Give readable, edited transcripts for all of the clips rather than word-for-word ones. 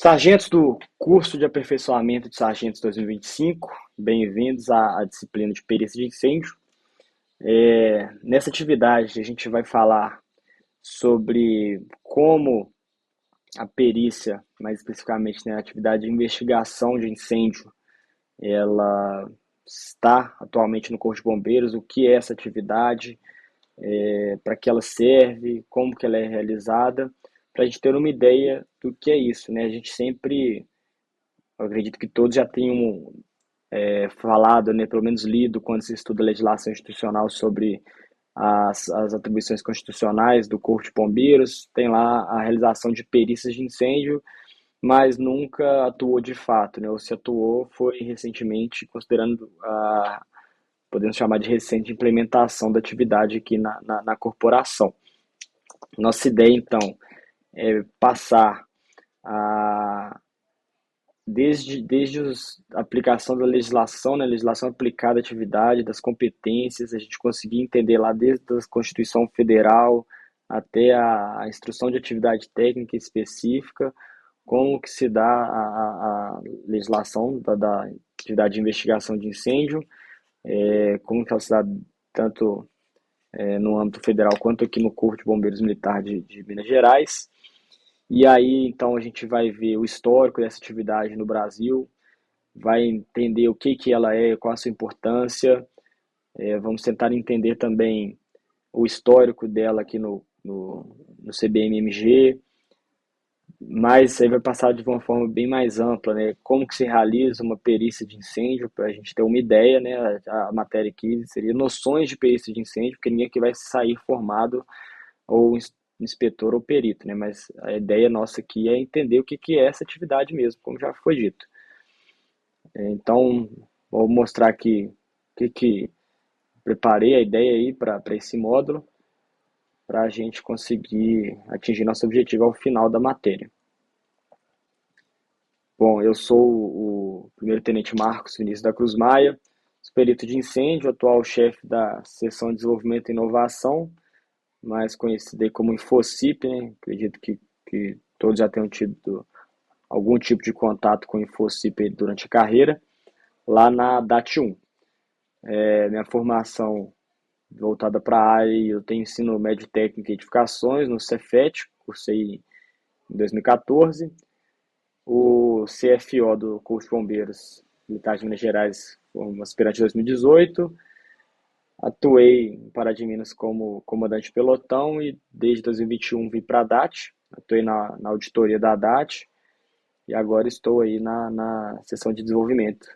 Sargentos do curso de aperfeiçoamento de sargentos 2025, bem-vindos à disciplina de perícia de incêndio. Nessa atividade, a gente vai falar sobre como a perícia, mais especificamente, né, a atividade de investigação de incêndio, ela está atualmente no Corpo de Bombeiros, o que é essa atividade, para que ela serve, como que ela é realizada, para a gente ter uma ideia do que é isso, né? A gente sempre, eu acredito que todos já tenham falado, né, pelo menos lido, quando se estuda legislação institucional sobre as atribuições constitucionais do Corpo de Bombeiros, tem lá a realização de perícias de incêndio, mas nunca atuou de fato, né? Ou se atuou foi recentemente, considerando podemos chamar de recente implementação da atividade aqui na corporação. Nossa ideia, então, é passar a desde a aplicação da legislação, né, legislação aplicada à atividade, das competências, a gente conseguir entender lá desde a Constituição Federal até a instrução de atividade técnica específica, como que se dá a legislação da atividade de investigação de incêndio, como que ela se dá tanto no âmbito federal quanto aqui no Corpo de Bombeiros Militar de Minas Gerais. E aí, então, a gente vai ver o histórico dessa atividade no Brasil, vai entender o que ela é, qual a sua importância. Vamos tentar entender também o histórico dela aqui no CBMMG, mas aí vai passar de uma forma bem mais ampla, né? Como que se realiza uma perícia de incêndio, para a gente ter uma ideia, né? A matéria aqui seria noções de perícia de incêndio, porque ninguém aqui vai sair formado ou inspetor ou perito, né? Mas a ideia nossa aqui é entender o que é essa atividade mesmo, como já foi dito. Então, vou mostrar aqui o que preparei a ideia aí para esse módulo, para a gente conseguir atingir nosso objetivo ao final da matéria. Bom, eu sou o primeiro-tenente Marcos Vinícius da Cruz Maia, perito de incêndio, atual chefe da Seção de Desenvolvimento e Inovação, mais conhecida como Infocip, né? Acredito que todos já tenham tido algum tipo de contato com Infocip durante a carreira, lá na DAT1. Minha formação voltada para a área, eu tenho ensino médio técnico e edificações no Cefet, cursei em 2014. O CFO do Corpo de Bombeiros Militar de Minas Gerais, como aspirante em 2018. Atuei em Pará de Minas como comandante de pelotão e desde 2021 vim para a DAT. Atuei na auditoria da DAT e agora estou aí na seção de desenvolvimento.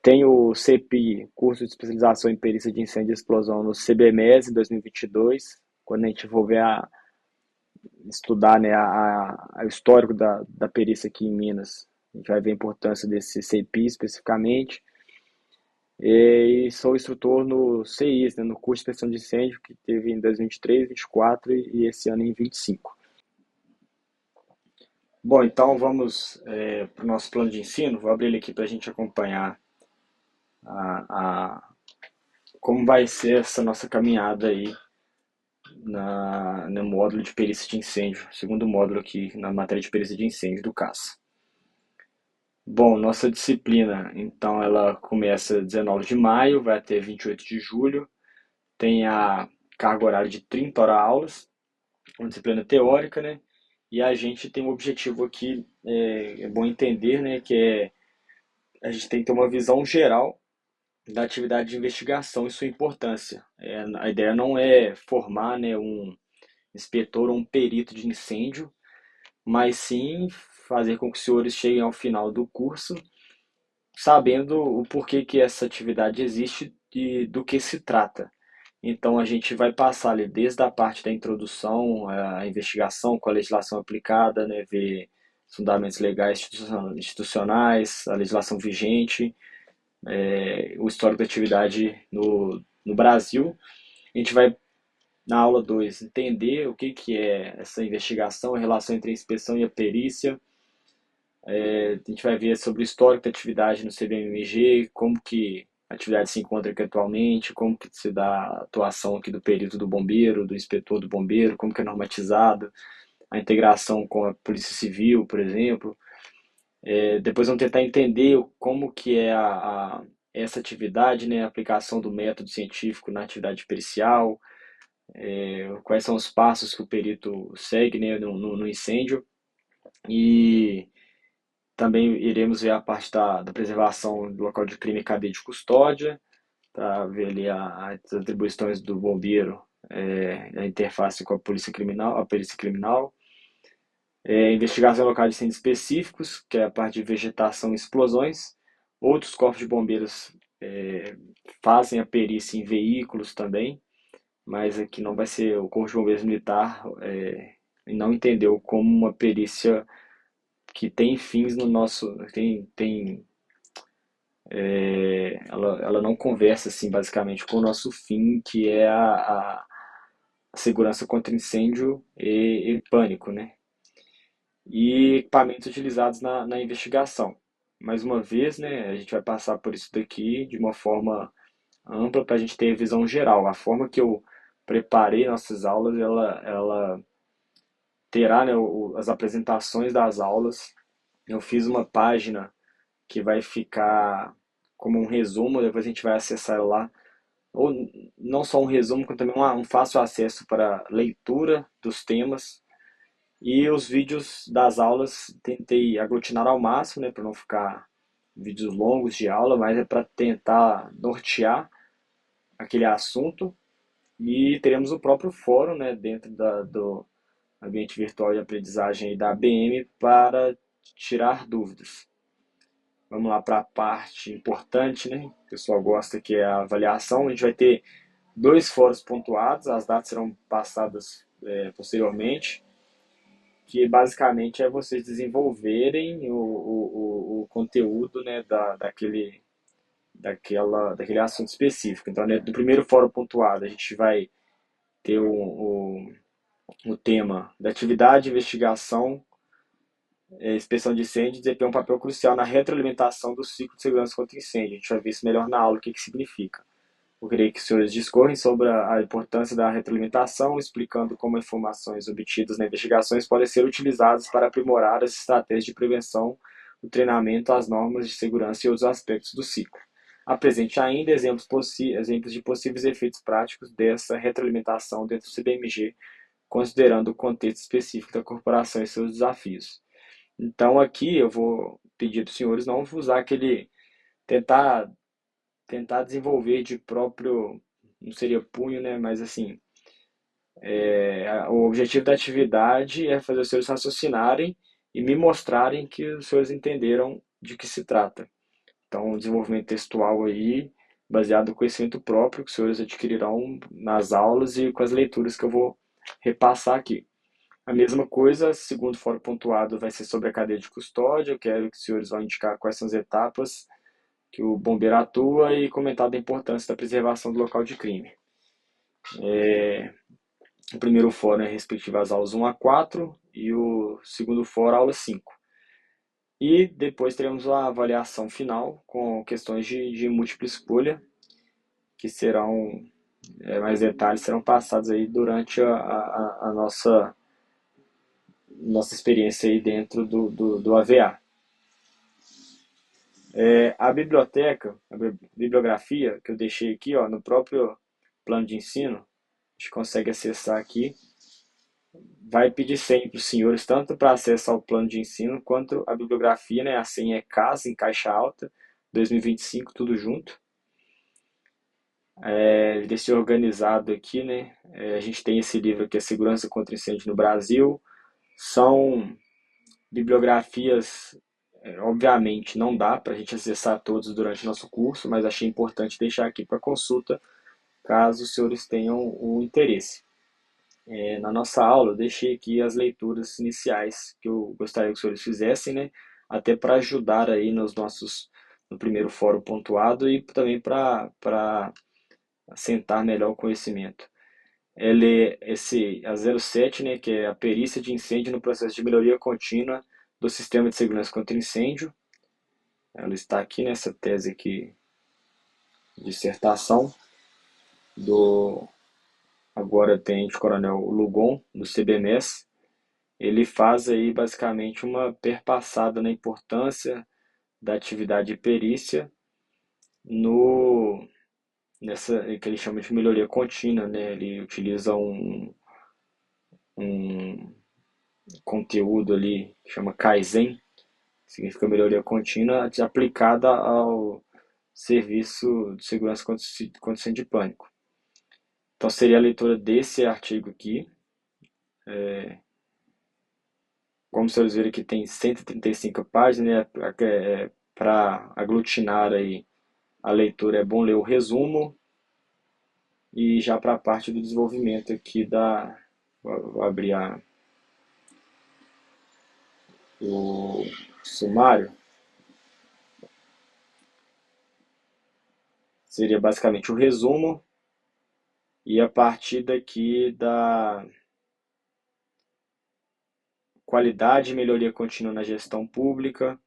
Tenho o CEPI, curso de especialização em perícia de incêndio e explosão, no CBMES em 2022, quando a gente for ver estudar, né, o histórico da perícia aqui em Minas. A gente vai ver a importância desse CEPI especificamente. E sou instrutor no CIS, né, no curso de extinção de incêndio, que teve em 2023, 2024 e esse ano em 2025. Bom, então vamos para o nosso plano de ensino. Vou abrir ele aqui para a gente acompanhar como vai ser essa nossa caminhada aí no módulo de perícia de incêndio, segundo módulo aqui na matéria de perícia de incêndio do CAS. Bom, nossa disciplina, então, ela começa 19 de maio, vai até 28 de julho, tem a carga horária de 30 horas aulas, uma disciplina teórica, né? E a gente tem um objetivo aqui, é bom entender, né, que a gente tem que ter uma visão geral da atividade de investigação e sua importância. A ideia não é formar, né, um inspetor ou um perito de incêndio, mas sim fazer com que os senhores cheguem ao final do curso sabendo o porquê que essa atividade existe e do que se trata. Então a gente vai passar ali desde a parte da introdução à investigação com a legislação aplicada, né, ver os fundamentos legais institucionais, a legislação vigente, o histórico da atividade no Brasil. A gente vai, na aula 2 entender o que é essa investigação, a relação entre a inspeção e a perícia. A gente vai ver sobre o histórico da atividade no CBMG, como que a atividade se encontra aqui atualmente, como que se dá a atuação aqui do perito do bombeiro, do inspetor do bombeiro, como que é normatizado, a integração com a Polícia Civil, por exemplo. Depois vamos tentar entender como que é essa atividade, né, a aplicação do método científico na atividade pericial, quais são os passos que o perito segue, né, no incêndio. E também iremos ver a parte da preservação do local de crime e cadeia de custódia, para ver ali as atribuições do bombeiro, a interface com a polícia criminal, a perícia criminal, investigação em locais de incêndios específicos, que é a parte de vegetação e explosões. Outros corpos de bombeiros fazem a perícia em veículos também, mas aqui não vai ser o Corpo de Bombeiros Militar, e não entendeu como uma perícia que tem fins no nosso. Ela não conversa assim basicamente com o nosso fim, que é a segurança contra incêndio e pânico, né? E equipamentos utilizados na investigação. Mais uma vez, né, a gente vai passar por isso daqui de uma forma ampla para a gente ter a visão geral. A forma que eu preparei nossas aulas, ela terá, né, as apresentações das aulas. Eu fiz uma página que vai ficar como um resumo, depois a gente vai acessar lá. Ou não só um resumo, como também um fácil acesso para leitura dos temas. E os vídeos das aulas tentei aglutinar ao máximo, né, para não ficar vídeos longos de aula, mas é para tentar nortear aquele assunto. E teremos o próprio fórum, né, dentro do ambiente virtual de aprendizagem da ABM para tirar dúvidas. Vamos lá para a parte importante, né? O pessoal gosta, que é a avaliação. A gente vai ter 2 fóruns pontuados, as datas serão passadas posteriormente, que basicamente é vocês desenvolverem o conteúdo, né, daquele assunto específico. Então, né, do primeiro fórum pontuado, a gente vai ter o tema da atividade de investigação, inspeção de incêndio, desempenha um papel crucial na retroalimentação do ciclo de segurança contra incêndio. A gente vai ver isso melhor na aula, o que significa. Eu queria que os senhores discorrem sobre a importância da retroalimentação, explicando como informações obtidas na investigações podem ser utilizadas para aprimorar as estratégias de prevenção, o treinamento, as normas de segurança e outros aspectos do ciclo. Apresente ainda exemplos de possíveis efeitos práticos dessa retroalimentação dentro do CBMG, considerando o contexto específico da corporação e seus desafios. Então aqui eu vou pedir dos senhores não usar aquele tentar desenvolver de próprio, não seria punho, né? Mas assim, o objetivo da atividade é fazer os senhores raciocinarem e me mostrarem que os senhores entenderam de que se trata. Então, um desenvolvimento textual aí, baseado no conhecimento próprio que os senhores adquirirão nas aulas e com as leituras que eu vou repassar aqui. A mesma coisa, segundo fórum pontuado, vai ser sobre a cadeia de custódia. Eu quero que os senhores vão indicar quais são as etapas que o bombeiro atua e comentar da importância da preservação do local de crime. O primeiro fórum é respectivo às aulas 1 a 4 e o segundo fórum, aula 5. E depois teremos a avaliação final com questões de múltipla escolha, que serão, mais detalhes serão passados aí durante a nossa experiência aí dentro do AVA. A biblioteca, a bibliografia que eu deixei aqui, ó, no próprio plano de ensino, a gente consegue acessar aqui. Vai pedir senha para os senhores, tanto para acesso ao plano de ensino, quanto a bibliografia, né? A senha é CASA, em caixa alta, 2025, tudo junto. Desse organizado aqui, né? A gente tem esse livro aqui, A Segurança contra Incêndio no Brasil. São bibliografias, obviamente não dá para a gente acessar todos durante o nosso curso, mas achei importante deixar aqui para consulta, caso os senhores tenham o interesse. Na nossa aula, eu deixei aqui as leituras iniciais que eu gostaria que os senhores fizessem, né? Até para ajudar aí no primeiro fórum pontuado e também para assentar melhor o conhecimento. A 07, né, que é a perícia de incêndio no processo de melhoria contínua do sistema de segurança contra incêndio. Ela está aqui nessa tese aqui, dissertação do agora tenente coronel Lugon, do CBMS. ele faz aí basicamente uma perpassada na importância da atividade de perícia no nessa que ele chama de melhoria contínua, né? Ele utiliza um conteúdo ali que chama Kaizen, que significa melhoria contínua, aplicada ao serviço de segurança contra incêndio de pânico. Então seria a leitura desse artigo aqui. Como vocês viram aqui tem 135 páginas, né? Para aglutinar aí a leitura é bom ler o resumo e já para a parte do desenvolvimento aqui vou abrir o sumário, seria basicamente o resumo e a partir daqui da qualidade e melhoria contínua na gestão pública,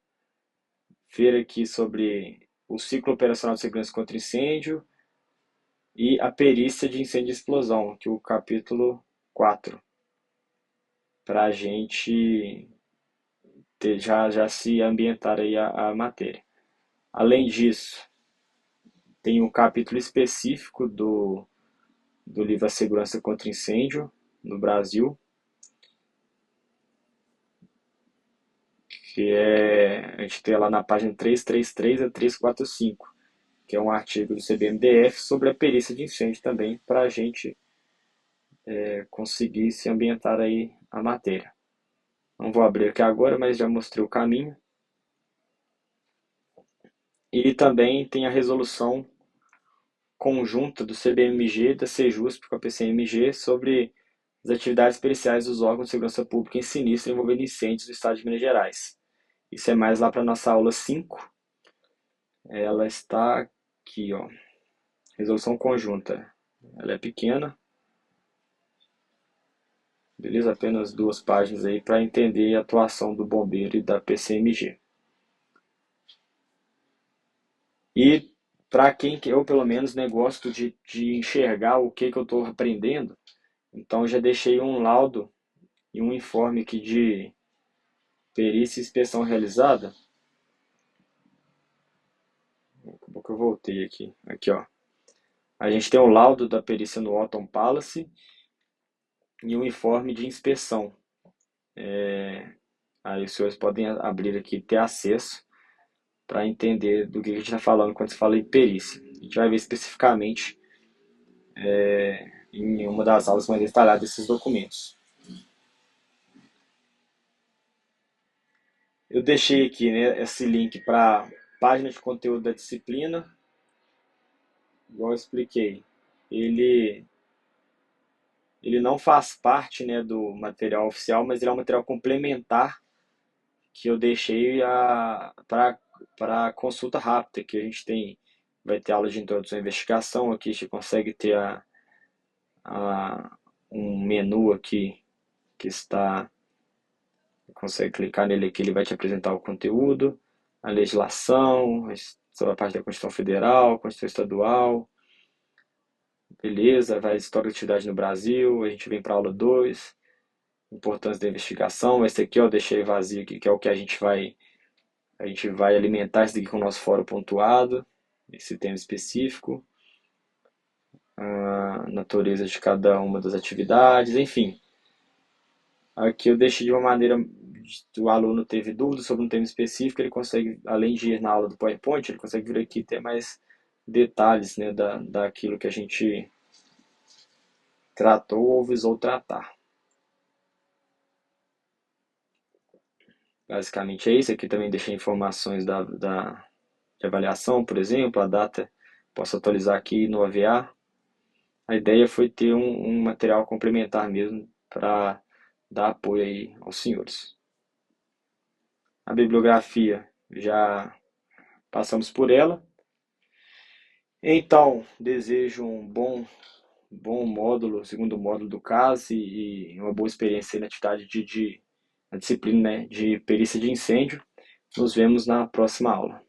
ver aqui sobre o ciclo operacional de segurança contra incêndio e a perícia de incêndio e explosão, que é o capítulo 4, para a gente já se ambientar aí a matéria. Além disso, tem um capítulo específico do livro A Segurança contra Incêndio no Brasil, que a gente tem lá na página 333 a 345, que é um artigo do CBMDF sobre a perícia de incêndio também, para a gente conseguir se ambientar aí a matéria. Não vou abrir aqui agora, mas já mostrei o caminho. E também tem a resolução conjunta do CBMG, da Sejusp com a PCMG sobre as atividades periciais dos órgãos de segurança pública em sinistro envolvendo incêndios do estado de Minas Gerais. Isso é mais lá para a nossa aula 5. Ela está aqui, ó. Resolução conjunta. Ela é pequena, beleza? Apenas 2 páginas aí para entender a atuação do bombeiro e da PCMG. E para quem que eu, pelo menos, né, gosto de enxergar o que eu estou aprendendo, então já deixei um laudo e um informe aqui de perícia e inspeção realizada. Acabou que eu voltei aqui. Aqui, ó. A gente tem o laudo da perícia no Otton Palace e um informe de inspeção. Aí os senhores podem abrir aqui e ter acesso para entender do que a gente está falando quando se fala em perícia. A gente vai ver especificamente em uma das aulas mais detalhadas desses documentos. Eu deixei aqui, né, esse link para a página de conteúdo da disciplina, igual eu expliquei. Ele não faz parte, né, do material oficial, mas ele é um material complementar que eu deixei para consulta rápida, que a gente vai ter aula de introdução à investigação, aqui a gente consegue ter um menu aqui que consegue clicar nele aqui, ele vai te apresentar o conteúdo, a legislação, sobre a parte da Constituição Federal, Constituição Estadual, beleza, vai história da atividade no Brasil, a gente vem para a aula 2, importância da investigação, esse aqui eu deixei vazio aqui, que é o que a gente vai alimentar isso daqui com o nosso fórum pontuado, esse tema específico, a natureza de cada uma das atividades, enfim. Aqui eu deixei de uma maneira, o aluno teve dúvidas sobre um tema específico, ele consegue, além de ir na aula do PowerPoint, ele consegue vir aqui e ter mais detalhes, né, daquilo que a gente tratou ou visou tratar. Basicamente é isso. Aqui também deixei informações de avaliação, por exemplo, a data posso atualizar aqui no AVA. A ideia foi ter um material complementar mesmo para dar apoio aí aos senhores. A bibliografia já passamos por ela. Então, desejo um bom módulo, segundo módulo do CAS e uma boa experiência na atividade na disciplina, né, de perícia de incêndio. Nos vemos na próxima aula.